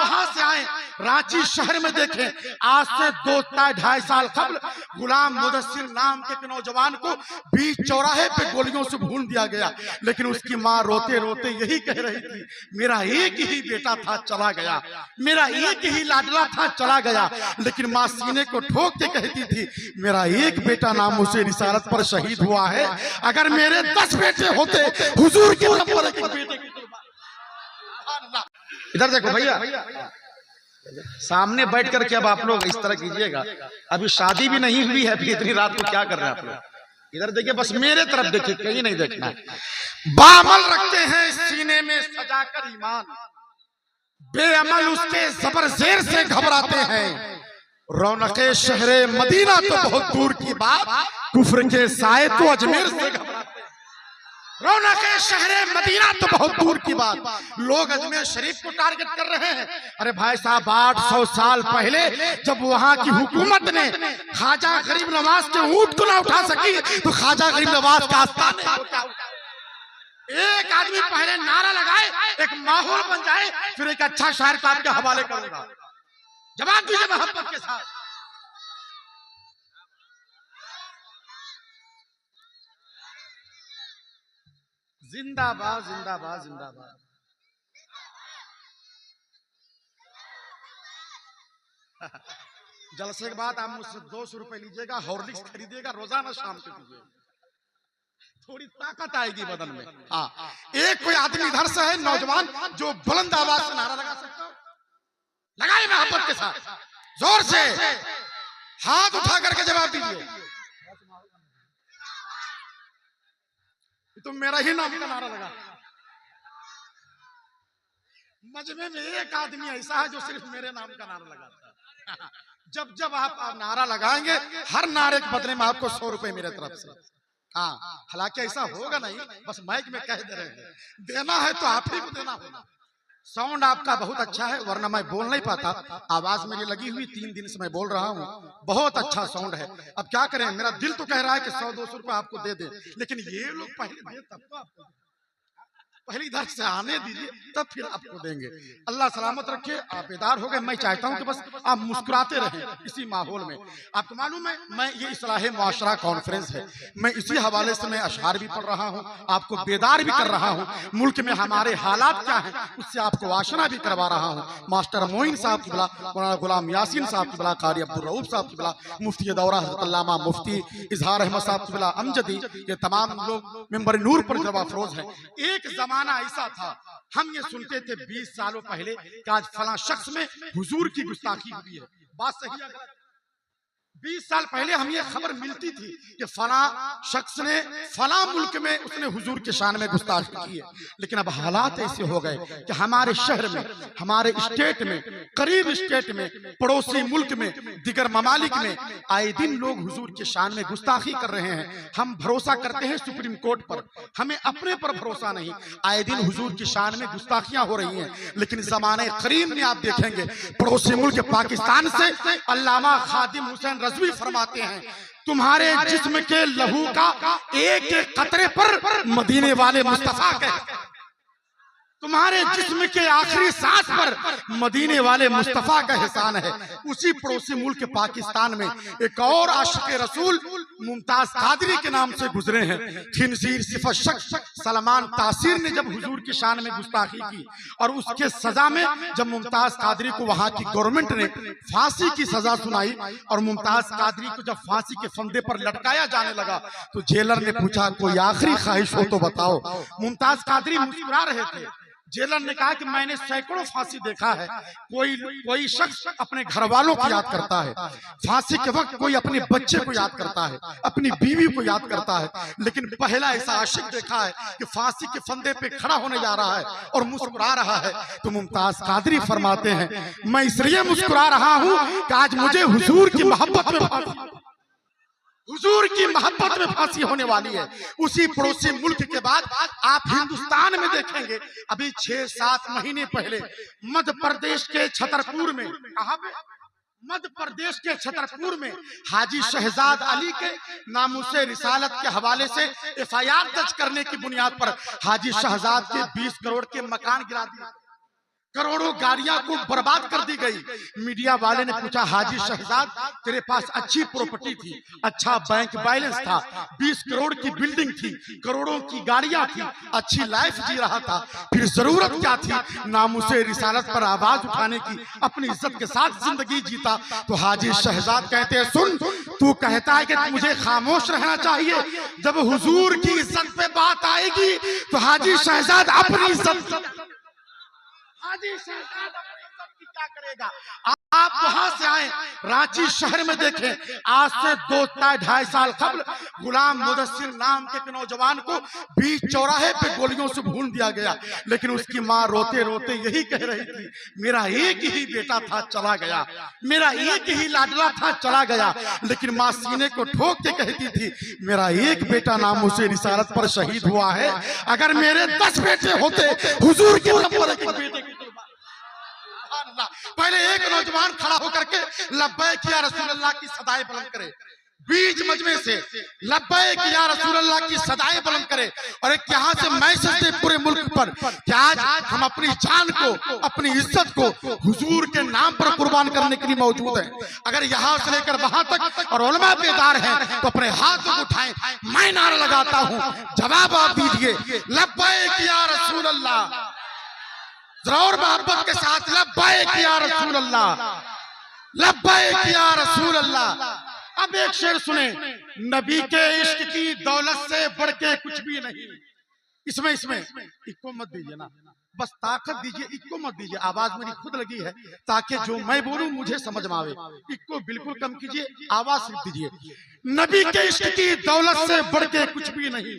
वहां से आए, रांची शहर में देखें, आज से 2-2.5 साल कबल गुलाम मुदस्सिर नाम के एक नौजवान को बीच चौराहे पे गोलियों से भून दिया गया, लेकिन उसकी माँ रोते रोते यही कह रही थी, मेरा एक ही बेटा था चला गया, मेरा एक ही लाडला था चला गया। लेकिन माँ सीने को ठोक के कहती थी, मेरा एक बेटा नामुसे रिसालत पर शहीद हुआ है, अगर मेरे 10 बेटे होते हुजूर के नंबर के बेटे की। इधर देखो भैया, सामने बैठ करके अब आप लोग इस तरह कीजिएगा, अभी शादी भी नहीं हुई है, फिर इतनी रात को क्या कर रहे हैं आप लोग? इधर देखिए, बस मेरे तरफ देखिए, कहीं नहीं देखना। बामल रखते हैं सीने में सजाकर ईमान, बेअमल उसके जबर जेर से घबराते हैं। रौनके शहरे मदीना तो बहुत दूर की बात, कुफ्र के साए तो अजमेर से घबराते हैं। रौनके शहरे मदीना तो बहुत दूर की बात, लोग अजमेर शरीफ को टारगेट कर रहे हैं। अरे भाई साहब, 800 साल पहले जब वहां की हुकूमत ने ख्वाजा गरीब नवाज के ऊंट को ना उठा सकी, तो ख्वाजा गरीब नवाज का आस्थान एक आदमी पहले नारा लगाए, एक माहौल बन जाए, फिर एक अच्छा शायर का आपके हवाले करूंगा। जवाब दीजिए मोहब्बत के साथ। जिंदाबाद जिंदाबाद जिंदाबाद। जलसे के बाद आप मुझसे 200 रुपए लीजिएगा, हॉर्लिक्स खरीदिएगा, रोजाना शाम को पीजिएगा, थोड़ी ताकत आएगी बदन में। हाँ, एक कोई आदमी इधर से है नौजवान जो बुलंद आवाज से नारा लगा सकता हो, लगाइए मोहब्बत के साथ, जोर से हाथ उठा करके जवाब दीजिए। तुम मेरा ही नाम का नारा लगा। मजमे में एक आदमी ऐसा है जो सिर्फ मेरे नाम का नारा लगाता है। जब जब आप नारा लगाएंगे, हर नारे के बदले में आपको 100 रुपए मेरे तरफ से। हाँ, हालांकि ऐसा होगा नहीं, बस माइक में कह दे रहे हैं, देना है तो आप ही को देना होगा। साउंड आपका बहुत अच्छा है, वरना मैं बोल नहीं पाता, आवाज मेरी लगी हुई, 3 दिन से मैं बोल रहा हूँ, बहुत अच्छा साउंड है। अब क्या करें, मेरा दिल तो कह रहा है कि 100-200 रुपए आपको दे दे, लेकिन ये लोग पहले दे तब तो आपको, पहले इधर से आने दीजिए तब फिर आपको देंगे। अल्लाह सलामत रखे, आप बेदार हो गए। मैं चाहता हूं कि बस आप मुस्कुराते रहें इसी माहौल में। आपको मालूम है, मैं ये इस्लाहे मुआशरा कॉन्फ्रेंस है, मैं इसी हवाले से मैं अशआर भी पढ़ रहा हूं, आपको बेदार भी कर रहा हूं, मुल्क में हमारे हालात क्या हैं उससे आपको आशना भी करवा रहा हूं। मास्टर मोइन साहब की बला, मौलाना गुलाम यासीन साहब की बला, कारी अब्दुल रऊफ साहब की बला, मुफ्ती दौरा हज़रत अल्लामा मुफ्ती इजहार अहमद साहब की बला अमजदी, ये तमाम लोग मेंबर नूर पर जवा अफरोज हैं। एक जमाना ऐसा था, हम ये सुनते थे 20 सालों पहले कि आज फला शख्स में हुजूर की गुस्ताखी हुई है। बात सही है? 20 साल पहले हम ये खबर मिलती थी कि फला शख्स ने फला मुल्क में उसने हुजूर के शान में गुस्ताखी की है, लेकिन अब हालात ऐसे हो गए कि हमारे शहर में, हमारे स्टेट में, करीब स्टेट में, पड़ोसी मुल्क में, दिगर ममालिक में आए दिन लोग हुजूर के शान में गुस्ताखी कर रहे हैं। हम भरोसा करते हैं सुप्रीम कोर्ट पर, हमें अपने पर भरोसा नहीं। आए दिन हुजूर की शान में गुस्ताखियां हो रही हैं, लेकिन जमाने करीब में आप देखेंगे पड़ोसी मुल्क पाकिस्तान से अल्लामा खादिम हुसैन रज़वी फरमाते हैं, तुम्हारे जिस्म के लहू का एक एक कतरे पर मदीने वाले मुस्तफा कहते, तुम्हारे जिस्म के आखिरी सांस पर मदीने वाले मुस्तफा का एहसान है। उसी पड़ोसी मुल्क पाकिस्तान में एक और आशिक रसूल मुमताज कादरी के नाम से गुजरे हैं। खिंजीर सिफत शख्स सलमान तासीर ने जब हुजूर की शान में गुस्ताखी की और उसके सजा में जब मुमताज कादरी को वहां की गवर्नमेंट ने फांसी की सजा सुनाई और मुमताज कादरी को जब फांसी के फंदे पर लटकाया जाने लगा, तो जेलर ने पूछा कोई आखिरी ख्वाहिश हो तो बताओ। मुमताज कादरी मुस्कुरा रहे थे। जेलर ने कहा कि मैंने सैकड़ों फांसी देखा है, कोई शख्स अपने घर वालों को याद करता है, फांसी के वक्त कोई अपने बच्चे को याद करता है, अपनी बीवी को याद करता है, लेकिन पहला ऐसा आशिक देखा है कि फांसी के फंदे पे खड़ा होने जा रहा है और मुस्कुरा रहा है। तो मुमताज कादरी फरमाते हैं, मैं इसलिए मुस्कुरा रहा हूं कि आज मुझे हुजूर की मोहब्बत में, हुजूर की मोहब्बत में फांसी होने वाली है। उसी पड़ोसी मुल्क के बाद आप हिंदुस्तान में देखेंगे, अभी 6-7 महीने पहले मध्य प्रदेश के छतरपुर में, कहां पे? मध्य प्रदेश के छतरपुर में हाजी शहजाद अली के नामुसे रिसालत के हवाले से FIR दर्ज करने की बुनियाद पर हाजी शहजाद के 20 करोड़ के मकान गिरा दिए। करोड़ों गाड़ियां को बर्बाद कर दी गई। मीडिया वाले ने पूछा, हाजी शहजाद तेरे पास अच्छी प्रॉपर्टी थी, अच्छा बैंक बैलेंस था, 20 करोड़ की बिल्डिंग थी, करोड़ों की गाड़ियां थी, अच्छी लाइफ जी रहा था, फिर जरूरत क्या थी नामुसे रिसालत पर आवाज उठाने की, अपनी इज्जत के साथ जिंदगी जीता। तो हाजी शहजाद कहते हैं, सुन, तू कहता है कि मुझे खामोश रहना चाहिए, जब हुजूर की इज्जत पे बात आएगी तो हाजी शहजाद अपनी इज्जत, हाजी शहजाद अपनी इज्जत की क्या करेगा। आप वहां से आए, रांची शहर में देखें, आज से 2-2.5 साल कबल गुलाम मुदस्सिर नाम के एक नौजवान को बीच चौराहे पे गोलियों से भून दिया गया, लेकिन उसकी माँ रोते रोते यही कह रही थी, मेरा एक ही बेटा था चला गया, मेरा एक ही लाडला था चला गया। लेकिन माँ सीने को ठोक के कहती थी, मेरा एक बेटा नामुसे रिसालत पर शहीद हुआ है, अगर मेरे 10 बेटे होते हुजूर के नंबर एक बेटे की। पहले एक नौजवान खड़ा होकर के लब्बैक या रसूल अल्लाह की सदाएं बुलंद करे, बीच मजमे से लब्बैक या रसूल अल्लाह की सदाएं बुलंद करे, और एक यहाँ से मैसेज दे पूरे मुल्क पर कि आज हम अपनी जान को, अपनी इज्जत को हुजूर के नाम पर कुर्बान करने के लिए मौजूद हैं। अगर यहाँ से लेकर वहां तक और उलमा बेदार हैं तो अपने हाथ उठाएं, मैं नारा लगाता हूँ, जवाब आप दीजिए, लब्बैक या रसूल अल्लाह, और मोहब्बत के साथ लब्बैक या रसूल अल्लाह, लब्बैक या रसूल अल्लाह। अब एक शेर सुने, नबी के इश्क की दौलत से बढ़ के कुछ भी नहीं। इसमें इक्को मत दीजिए ना, बस ताकत दीजिए, इक्को मत दीजिए। आवाज मेरी खुद लगी है ताकि जो मैं बोलूं मुझे समझ में आवे। इक्को बिल्कुल कम कीजिए, आवाज सिर्फ दीजिए। नबी के इश्क की दौलत से बढ़ के कुछ भी नहीं।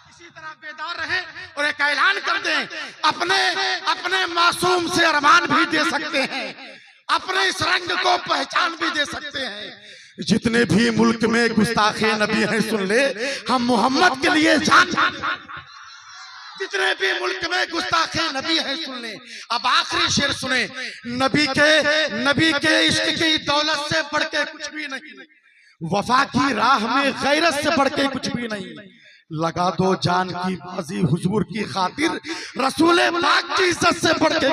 इसी तरह बेदार रहे और एक ऐलान कर दें, अपने मासूम से अरमान भी दे सकते हैं, अपने इस रंग को पहचान भी दे सकते हैं। जितने भी मुल्क में गुस्ताखे नबी हैं सुन ले, हम मोहम्मद के लिए जान, जितने भी मुल्क में गुस्ताखे नबी हैं सुन ले। अब आखिरी शेर सुने, नबी के इश्क की दौलत से बढ़ के कुछ भी नहीं, वफा की राह में गैरत से बढ़ के कुछ भी नहीं, लगा दो जान की बाजी हुजूर की खातिर, रसूल पाक की इज्जत से बढ़ के,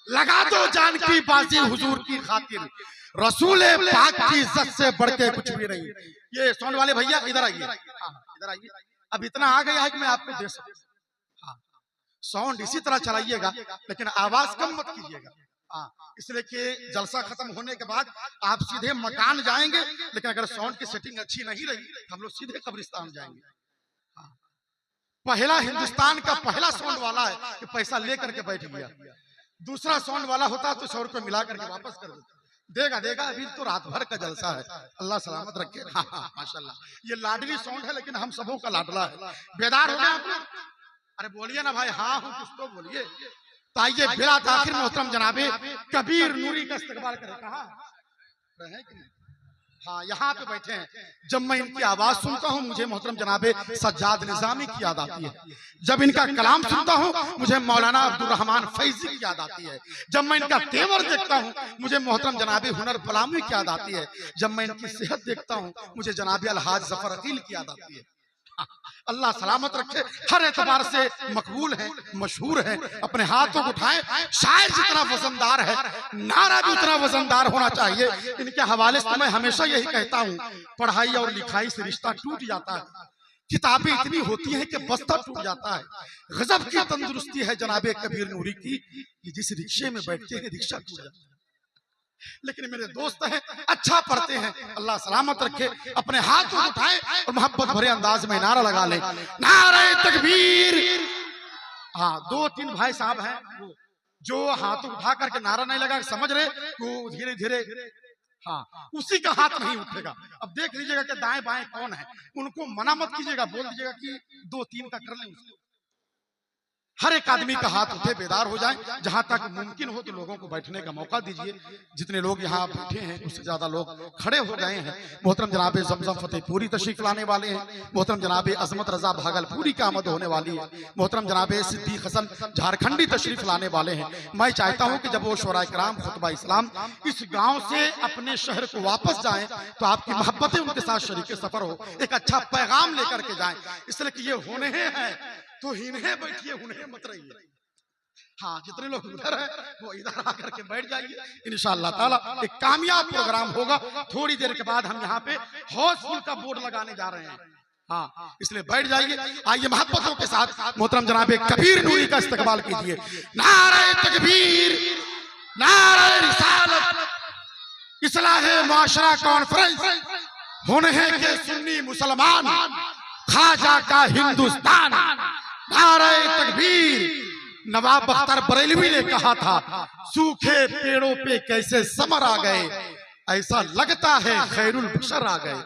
लगा दो जान की बाजी हुजूर की खातिर, रसूल पाक की इज्जत से बढ़ के कुछ भी नहीं। ये साउंड वाले भैया इधर आइए, इधर आइए। अब इतना आ गया है कि मैं आपको दे सकता, साउंड इसी तरह चलाइएगा लेकिन आवाज कम मत कीजिएगा, इसलिए कि जलसा खत्म होने के बाद आप सीधे मकान जाएंगे, लेकिन अगर साउंड की सेटिंग अच्छी नहीं रही तो हम लोग सीधे कब्रिस्तान जाएंगे। पहला हिंदुस्तान का पहला साउंड वाला है कि पैसा लेकर के बैठ गया, दूसरा साउंड वाला होता तो 100 रुपए मिला करके वापस कर देगा। अभी तो रात भर का जलसा है, अल्लाह सलामत रखे। माशाल्लाह, ये लाडली साउंड है लेकिन हम सबों का लाडला है। बेदार हो गए आप लोग? अरे बोलिए ना भाई, हाँ हूँ कुछ तो बोलिए। तो आइए बिला ताखिर मोहतरम जनाबे कबीर नूरी का इस्तकबाल करें। कहाँ रहे कि नहीं? हाँ, यहाँ पे बैठे हैं। जब मैं इनकी आवाज सुनता हूँ मुझे मोहतरम जनाबे सज्जाद निजामी की याद आती है, जब इनका कलाम सुनता हूँ मुझे मौलाना अब्दुल रहमान फैजी की याद आती है, जब मैं इनका तेवर देखता हूँ मुझे मोहतरम जनाबे हुनर बलामी की याद आती है, जब मैं इनकी सेहत देखता हूँ मुझे जनाबे अलहाज जफर अकील की याद आती है। अल्लाह सलामत रखे, हर एतबार से मकबूल है, मशहूर है। अपने हाथों को उठाएं, शायर जितना वजनदार है नारा भी उतना वजनदार होना चाहिए। इनके हवाले से मैं हमेशा यही कहता हूँ, पढ़ाई और लिखाई से रिश्ता टूट जाता है, किताबें इतनी होती हैं कि बस्ता टूट जाता है। गजब की तंदुरुस्ती है जनाबे कबीर नूरी की कि जिस रिक्शे में बैठते हैं रिक्शा टूट जाता है। लेकिन मेरे दोस्त हैं, अच्छा पढ़ते हैं, अल्लाह सलामत रखे। अपने हाथ उठाएं और मोहब्बत भरे अंदाज में नारा लगा लें, नारे तकबीर। हाँ, 2-3 भाई साहब हैं जो हाथ उठा करके नारा नहीं लगा, समझ रहे तो धीरे धीरे, हाँ, उसी का हाथ नहीं उठेगा। अब देख लीजिएगा कि दाएं बाएं कौन है, उनको मना मत कीजिएगा, बोल दीजिएगा कि 2-3 का कर लें उसको। हर एक आदमी का हाथ उठे, बेदार हो जाए। जहां तक मुमकिन हो तो लोगों को बैठने का मौका दीजिए। जितने लोग यहाँ बैठे हैं उससे ज्यादा लोग खड़े हो गए हैं। मोहतरम जनाबे जमजम फतेहपुरी तशरीफ लाने वाले हैं। मोहतरम जनाबे अजमत रजा भागलपुरी की आमद होने वाली है। मोहतरम जनाबे सिद्दीक हसन झारखंडी तशरीफ लाने वाले हैं। मैं चाहता हूँ कि जब वो शोरा कराम खुतबा इस्लाम इस गाँव से अपने शहर को वापस जाए तो आपकी मोहब्बतें उनके साथ शरीक सफर हो, एक अच्छा पैगाम लेकर के जाए। इसलिए कि ये होने हैं तो इन्हें बैठिए, उन्हें मत रहिए। हाँ, जितने लोग उधर है वो इधर आकर के बैठ जाइए। इंशाअल्लाह ताला एक कामयाब प्रोग्राम होगा। थोड़ी देर के बाद हम यहाँ पे हाउसफुल का बोर्ड लगाने जा रहे हैं। हाँ, इसलिए बैठ जाइए। आइए मोहब्बतों के साथ मोहतरम जनाबे कबीर नूरी का इस्तकबाल कीजिए। नारे तकबीर, नारे रिसालत, इस्लाहे मुआशरा कॉन्फ्रेंस, होने हैं के सुन्नी मुसलमान, खाजा का हिंदुस्तान। नारे तकबीर। नवाब बख्तर बरेलवी ने कहा था, सूखे पेड़ों पे कैसे समर आ गए, ऐसा लगता है खैरुल बशर आ गए।